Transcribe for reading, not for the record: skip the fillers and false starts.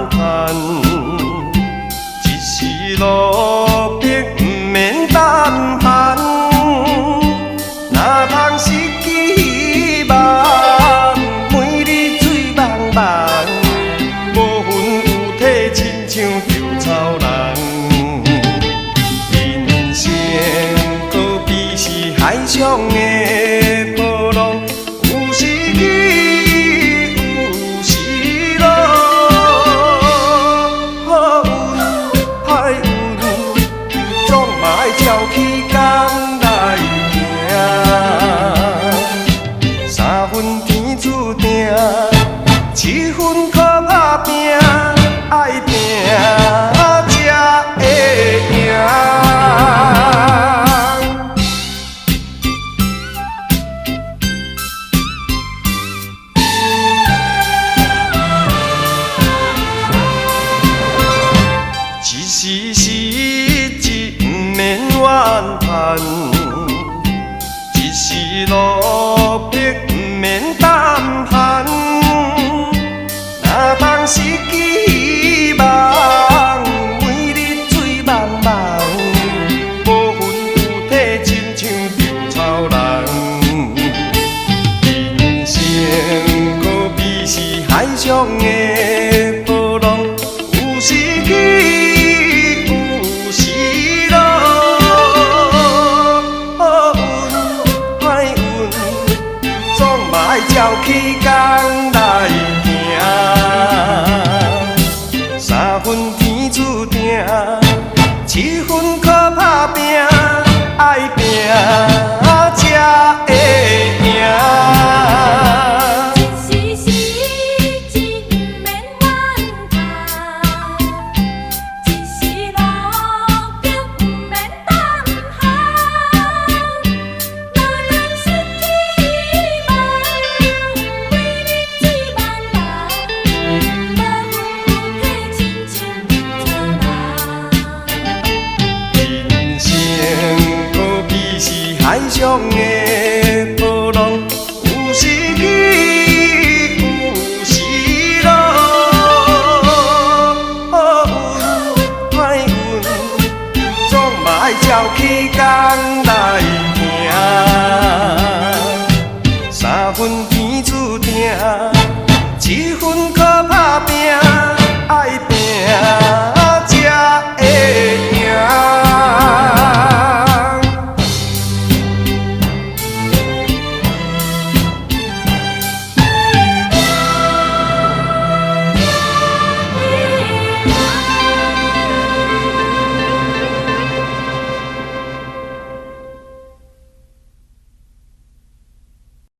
叹，一时落魄不免胆寒，哪通失去希望？每日醉茫茫，无魂有体，亲像稻草人。人生可比是海上的波浪，有时起，有时落。好运歹运，总嘛爱照起工来行。三分天注定，七分靠打拼，爱拼才会赢。一时失志不免怨叹，一时落魄不免胆寒，哪通失去希望？每日醉茫茫，无魂有体，亲像稻草人。人生可比是海上的波浪，有时起。照起工来行，三分天注定，七分靠打拼，爱拼才会赢。一时失志不免怨叹，一时落魄不免胆寒，哪通失去希望？海上的波浪，有时起，有时落。好运歹运，总嘛爱照起。